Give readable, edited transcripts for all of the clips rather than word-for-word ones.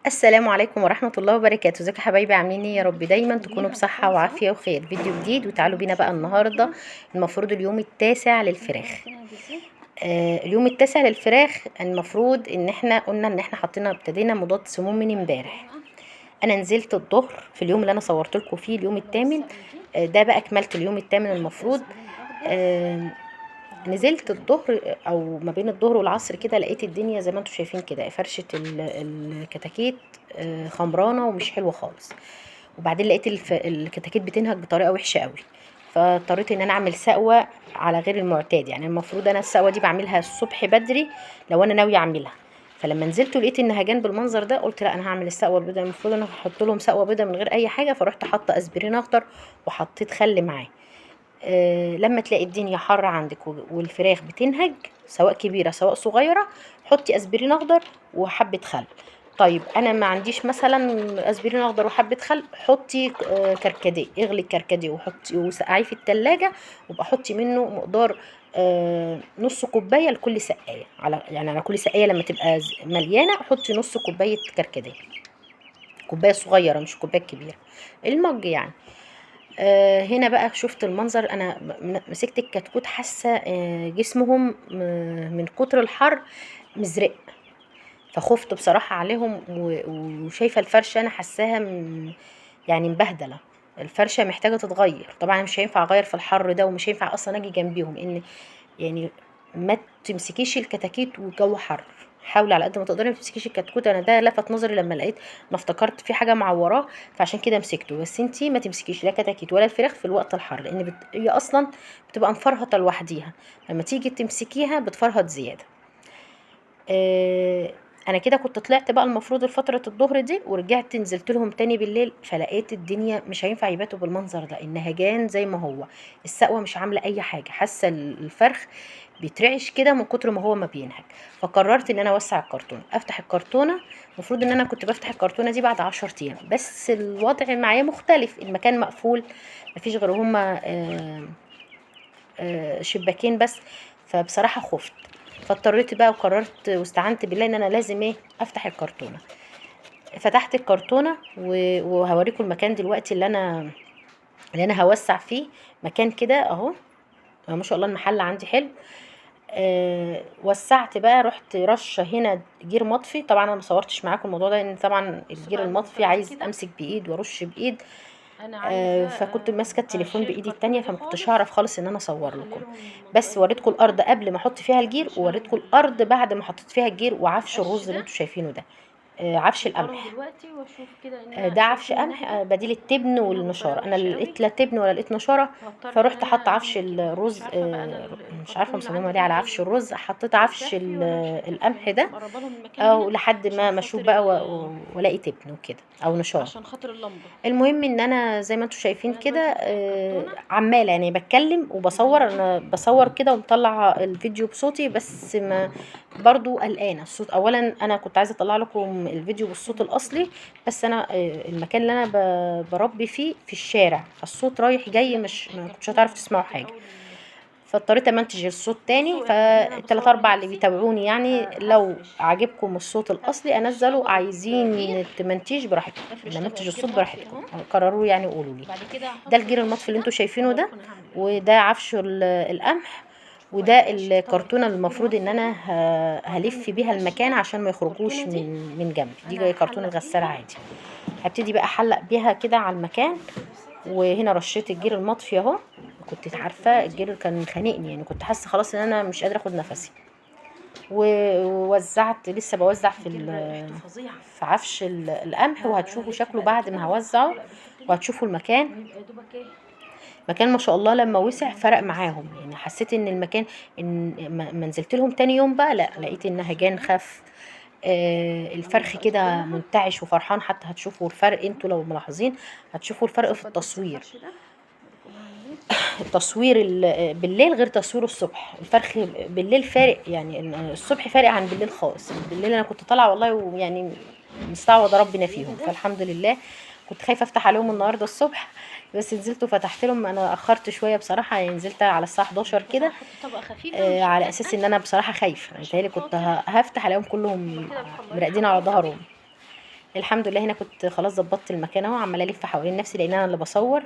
السلام عليكم ورحمة الله وبركاته. ازيكم يا حبايبي؟ عاملين ايه؟ يا رب دايما تكونوا بصحة وعافية وخير. فيديو جديد وتعالوا بينا بقى النهاردة. المفروض اليوم التاسع للفراخ. اليوم التاسع للفراخ المفروض ان احنا قلنا ان احنا ابتدينا مضاد سموم من امبارح. انا نزلت الظهر في اليوم اللي انا صورت لكم فيه اليوم الثامن. ده بقى كملت اليوم الثامن المفروض. نزلت الظهر او ما بين الظهر والعصر كده، لقيت الدنيا زي ما انتم شايفين كده، فرشة الكتاكيت خمرانة ومش حلوة خالص. وبعدين لقيت الكتاكيت بتنهج بطريقة وحشة قوي، فاضطريت ان انا اعمل سقوة على غير المعتاد. يعني المفروض انا السقوة دي بعملها الصبح بدري لو انا ناوية اعملها. فلما نزلت ولقيت النهجان بالمنظر ده، قلت لا، انا هعمل السقوه البيضاء. المفروض انا هحط لهم سقوه بيضاء من غير اي حاجه. فرحت حاطه اسبرين اخضر وحطيت خل معاه. لما تلاقي الدنيا حر عندك والفراخ بتنهج سواء كبيرة سواء صغيرة، حطي اسبرين اخضر وحبة خل. طيب انا ما عنديش مثلا اسبرين اخضر وحبة خل، حطي كركديه. اغلي الكركديه وحطي وسقعيه في التلاجة، وبقى حطي منه مقدار نص كوباية لكل سقاية. على كل سقاية لما تبقى مليانة حطي نص كوباية كركديه. كوباية صغيرة مش كوباية كبيرة، المج يعني. هنا بقى شفت المنظر. انا مسكت الكتكوت، حاسه جسمهم من كتر الحر مزرق. فخفت بصراحه عليهم، وشايفه الفرشه انا حاساها يعني مبهدله. الفرشه محتاجه تتغير. طبعا مش هينفع اغير في الحر ده، ومش هينفع اصلا اجي جنبيهم، ان يعني ما تمسكيش الكتاكيت والجو حر. حاولي على قد ما تقدري ما تمسكيش الكتكوت. انا ده لفت نظري لما لقيت، ما افتكرت في حاجه معوراه، فعشان كده مسكته. بس انتي ما تمسكيش لا كتاكيت ولا الفراخ في الوقت الحر، لان هي اصلا بتبقى مفرهطه لوحديها. لما تيجي تمسكيها بتفرهط زياده. آه، انا كده كنت طلعت بقى المفروض فترة الظهر دي، ورجعت نزلت لهم تاني بالليل. فلقيت الدنيا مش هينفع يباتوا بالمنظر ده. النهجان زي ما هو، السقوة مش عاملة اي حاجة. حاسة الفرخ بيترعش كده من كتر ما هو ما بينهج. فقررت ان انا اوسع الكرتونة، افتح الكرتونة. المفروض ان انا كنت بفتح الكرتونة دي بعد 10 ايام، بس الوضع معايا مختلف. المكان مقفول، مفيش غير هما شباكين بس. فبصراحة خفت، فاضطريت بقى وقررت واستعنت بالله ان انا لازم افتح الكرتونة. فتحت الكرتونة وهوريكم المكان دلوقتي اللي انا هوسع فيه. مكان كده اهو. ما شاء الله المحل عندي حلو. وسعت بقى، رحت رشه هنا جير مطفي. طبعا انا ما صورتش معاكم الموضوع ده، لان طبعا الجير المطفي عايز امسك بايد وارش بايد. فكنت ماسكه التليفون بايدي التانية، فما كنتش هعرف خالص ان انا اصور لكم. بس وريتكم الارض قبل ما احط فيها الجير، ووريتكم الارض بعد ما حطيت فيها الجير، وعفش الرز اللي انتوا شايفينه ده عفش القمح. ده عفش قمح بديل التبن والنشاره. انا لقيت لا تبن ولا لقيت نشاره، فروحت حاطه عفش الرز. مش عارفه مصممه ليه على عفش الرز، حطيت عفش القمح ده، او لحد ما اشوف بقى والاقي تبن وكده او نشاره. عشان خاطر اللمبه. المهم ان انا زي ما انتم شايفين كده عماله يعني بتكلم وبصور. انا بصور كده ومطلع الفيديو بصوتي، بس ما برضو قلقانه الصوت. اولا انا كنت عايزه اطلع لكم الفيديو بالصوت الاصلي، بس انا المكان اللي انا بربي فيه في الشارع، فالصوت رايح جاي، مش ما كنتش هتعرف تسمعوا حاجه. فاضطريت امنتج الصوت تاني. فالتلات اربع اللي بيتابعوني يعني، لو عجبكم الصوت الاصلي انزله، عايزين تمنتج براحتكم، نمنتج الصوت براحتكم، قرروا يعني قولوا لي. ده الجير المطفي اللي انتوا شايفينه ده، وده عفش القمح، وده الكرتونه اللي المفروض ان انا هلف بيها المكان عشان ما يخرجوش من جنبي. دي كرتونه غساله عادي. هبتدي بقى احلق بيها كده على المكان. وهنا رشيت الجير المطفي اهو. كنت عارفه الجير كان خانقني، يعني كنت حاسه خلاص ان انا مش قادره اخد نفسي. ووزعت، لسه بوزع في عفش القمح، وهتشوفوا شكله بعد ما هوزعه، وهتشوفوا المكان ما شاء الله لما وسع فرق معاهم. يعني حسيت ان المكان، ان ما نزلت لهم تاني يوم بقى، لا لقيت النهجان خف. الفرخ كده منتعش وفرحان. حتى هتشوفوا الفرق، انتوا لو ملاحظين هتشوفوا الفرق في التصوير. بالليل غير تصوير الصبح. الفرخ بالليل فارق، يعني الصبح فارق عن بالليل خالص. بالليل انا كنت طالعه والله، ويعني مستعوض ربنا فيهم، فالحمد لله. كنت خايفه افتح عليهم النهارده الصبح، بس نزلت وفتحت لهم. انا اخرت شويه بصراحه، يعني نزلت على الساعه 11 كده، على اساس ان انا بصراحه خايفه. متهيألي كنت هفتح عليهم كلهم راقدين على ظهرهم. الحمد لله هنا كنت خلاص ظبطت المكان اهو، عماله الف حوالين نفسي لان انا اللي بصور،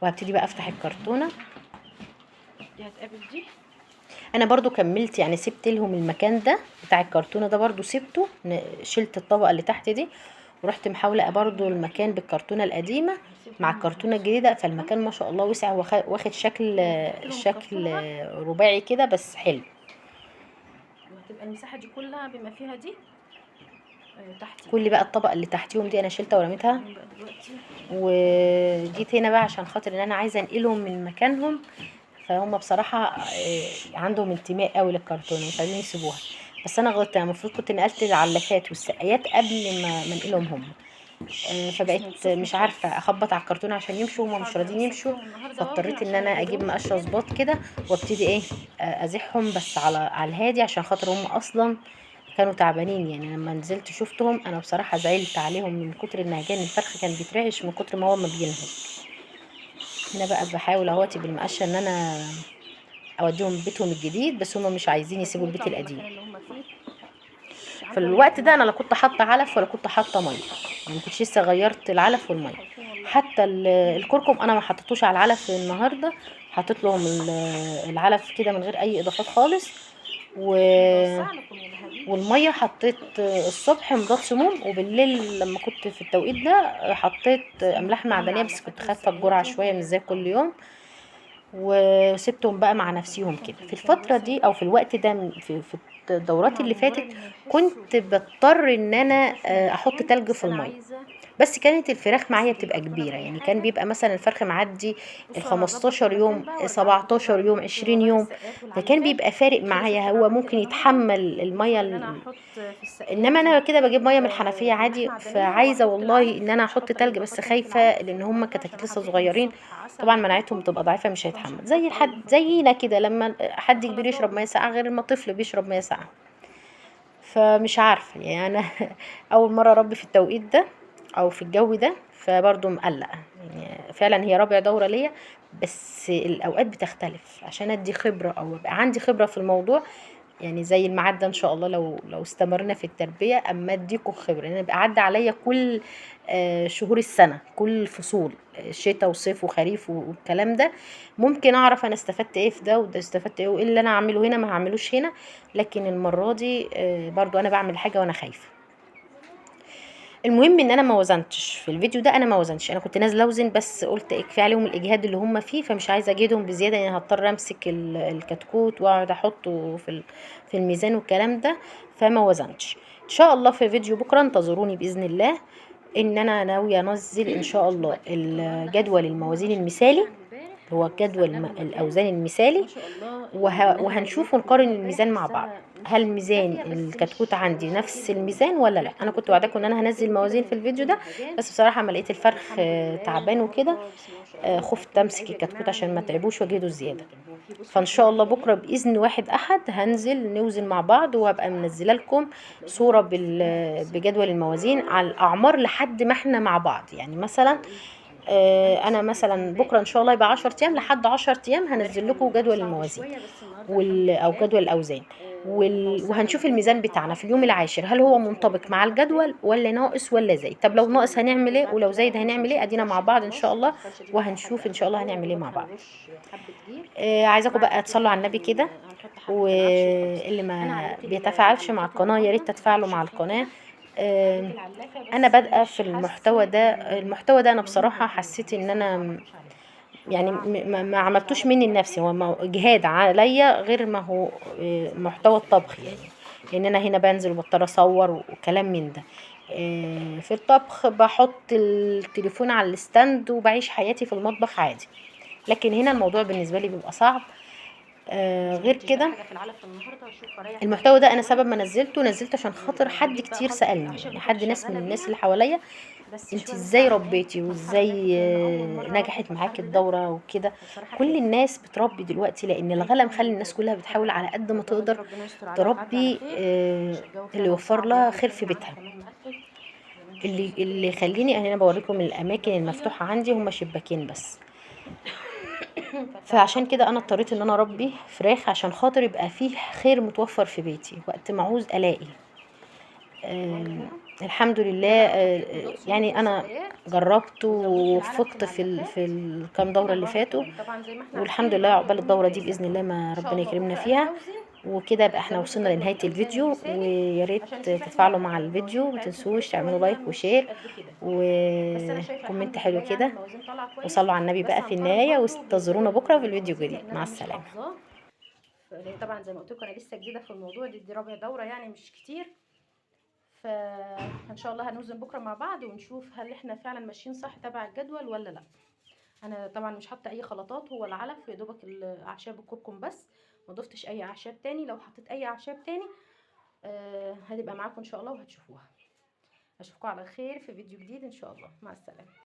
وهبتدي بقى افتح الكرتونه. دي هتقابل دي. انا برضو كملت يعني، سبت لهم المكان ده بتاع الكرتونه ده برضو سبته، شلت الطبقه اللي تحت دي ورحت محاوله برضو المكان بالكرتونه القديمه مع الكرتونه الجديده، فالمكان ما شاء الله وسع واخد شكل رباعي كده بس حلو. وهتبقى المساحه دي كلها بما فيها دي تحت. كل بقى الطبقه اللي تحتيهم دي انا شلتها ورميتها، بقى دلوقتي وجيت هنا بقى عشان خاطر ان انا عايزه انقلهم من مكانهم، فهم بصراحه عندهم انتماء قوي للكرتونه مش عايزين يسيبوها. بس انا غلطت، انا المفروض كنت نقلت العلافات والسقايات قبل ما انقلهم هم. فبقيت مش عارفه اخبط على الكرتونه عشان يمشوا، هم مش راضيين يمشوا، فاضطريت ان انا اجيب مقشه ظباط كده وابتدي ايه ازحهم بس على الهادي، عشان خاطر هم اصلا كانوا تعبانين. يعني لما نزلت شفتهم انا بصراحه زعلت عليهم من كتر النهجان، الفرخ كان بيترعش من كتر ما هو ما بينهج. هنا بقى بحاول اهوتي بالمقشه ان انا اوديهم بيتهم الجديد، بس هم مش عايزين يسيبوا البيت القديم. في الوقت ده انا لا كنت حاطه علف ولا كنت حاطه ميه، يعني ما كنتش لسه غيرت العلف والميه. حتى الكركم انا ما حطيتوش على العلف النهارده، حطيت لهم العلف كده من غير اي اضافات خالص. والميه حطيت الصبح مضاد سموم، وبالليل لما كنت في التوقيت ده حطيت املاح معدنيه، بس كنت خافه الجرعه شويه مش زي كل يوم، وسبتهم بقى مع نفسيهم كده. في الفترة دي او في الوقت ده في الدورات اللي فاتت كنت بضطر ان انا احط تلج في المية، بس كانت الفراخ معايا بتبقى كبيرة، يعني كان بيبقى مثلا الفرخ معدي 15 يوم 17 يوم 20 يوم، فكان بيبقى فارق معايا، هو ممكن يتحمل المية انما انا كده بجيب ميه من الحنفيه عادي. فعايزه والله ان انا احط تلج، بس خايفه لان هم كتاكيت لسه صغيرين، طبعا مناعتهم بتبقى ضعيفه مش هيتحمل زي الحد زينا كده، لما حد كبير يشرب ميه ساقعه غير ما طفل بيشرب ميه ساقعه. فمش عارفه يعني انا اول مره اربي في التوقيت ده او في الجو ده، فبرضه مقلقه. يعني فعلا هي رابع دوره ليا، بس الاوقات بتختلف عشان ادي خبره او يبقى عندي خبره في الموضوع. يعني زي الميعاد ده ان شاء الله لو استمرنا في التربيه، اما اديكوا خبره ان يبقى عدى عليا كل شهور السنه، كل فصول شتاء وصيف وخريف والكلام ده، ممكن اعرف انا استفدت ايه في ده وده استفدت ايه، وايه اللي انا اعمله هنا ما هعملوش هنا. لكن المره دي برضو انا بعمل حاجه وانا خايفه. المهم ان انا ما وزنتش في الفيديو ده، انا ما وزنتش، انا كنت نازله اوزن بس قلت كفايه عليهم الاجهاد اللي هم فيه، فمش عايزه اجهدهم بزياده، يعني هضطر امسك الكتكوت واقعد احطه في الميزان والكلام ده، فما وزنتش. ان شاء الله في فيديو بكره انتظروني باذن الله، ان انا ناويه انزل ان شاء الله الجدول الموازين المثالي، هو جدول الاوزان المثالي، وهنشوف ونقارن الميزان مع بعض، هل ميزان الكتكوت عندي نفس الميزان ولا لا. انا كنت وعداكم ان انا هنزل موازين في الفيديو ده، بس بصراحه ما لقيت الفرخ تعبان وكده، خفت امسك الكتكوت عشان ما تعبوش واجهده زياده. فان شاء الله بكره باذن واحد احد هنزل نوزن مع بعض، وهبقى منزله لكم صوره بجدول الموازين على الاعمار لحد ما احنا مع بعض. يعني مثلا انا مثلا بكره ان شاء الله يبقى 10 ايام، لحد 10 ايام هنزل لكم جدول الموازين او جدول الاوزان، وهنشوف الميزان بتاعنا في اليوم العاشر هل هو منطبق مع الجدول ولا ناقص ولا زايد. طب لو ناقص هنعمل ايه، ولو زايد هنعمل ايه، ادينا مع بعض ان شاء الله وهنشوف ان شاء الله هنعمل ايه مع بعض. عايزاكم بقى تصلوا على النبي كده، واللي ما بيتفاعلش مع القناه يا ريت تتفاعلوا مع القناه. انا بادئه في المحتوى ده انا بصراحه حسيت ان انا يعني ما عملتوش مني لنفسي، هو اجهاد عليا غير ما هو محتوى الطبخ يعني، لان انا هنا بنزل وبضطر اصور وكلام من ده. في الطبخ بحط التليفون على الستاند وبعيش حياتي في المطبخ عادي، لكن هنا الموضوع بالنسبه لي بيبقى صعب. غير كده المحتوى ده انا سبب ما نزلته عشان خاطر حد كتير سالني، يعني حد ناس من الناس اللي حواليا، انت ازاي ربيتي وازاي نجحت معاكي الدوره وكده. كل الناس بتربي دلوقتي، لان الغلا مخلي الناس كلها بتحاول على قد ما تقدر تربي اللي يوفر لها خير في بيتها. اللي يخليني انا بوريكم الاماكن المفتوحه عندي هم شباكين بس، فعشان كده انا اضطريت ان انا اربي فراخ عشان خاطر يبقى فيه خير متوفر في بيتي وقت ما عاوز الاقي. الحمد لله. يعني انا جربت ووفقت في الكام دوره اللي فاتوا، طبعا زي ما احنا والحمد عارفين لله عقبال اليوم الدوره دي التاسع. باذن الله ما ان شاء ربنا الله يكرمنا بكره انا فيها. هوزن وكده يبقى احنا زودوا وصلنا جدول لنهايه الاوزان الفيديو، المثالي ويا ريت عشان نشوف تتفاعلوا مع احنا الفيديو، الموازين ما بتاعتنا تنسوش كويسه تعملوا ولا لايك مش وشير قد كده. بس انا شايفه وكومنت الحمد حلو لله يعني كده، الموازين طالعه كويس. وصلوا على النبي بس بقى في هنقارن النهايه، برضو وانتظرونا بجدول بكره في الفيديو الموازين الجديد. لان مع انا مش السلامه. حافظاه. لان طبعا زي ما قلت لكم انا لسه جديده في الموضوع، دي رابع دوره يعني مش كتير. فان شاء الله هنوزن بكره مع بعض ونشوف هل احنا فعلا ماشيين صح تبع الجدول ولا لا. انا طبعا مش حاطه اي خلطات ولا علف، يا دوبك الاعشاب الكركم بس، ما ضفتش اي اعشاب تاني. لو حطيت اي اعشاب تاني هتبقى معاكم ان شاء الله وهتشوفوها. اشوفكم على خير في فيديو جديد ان شاء الله. مع السلامه.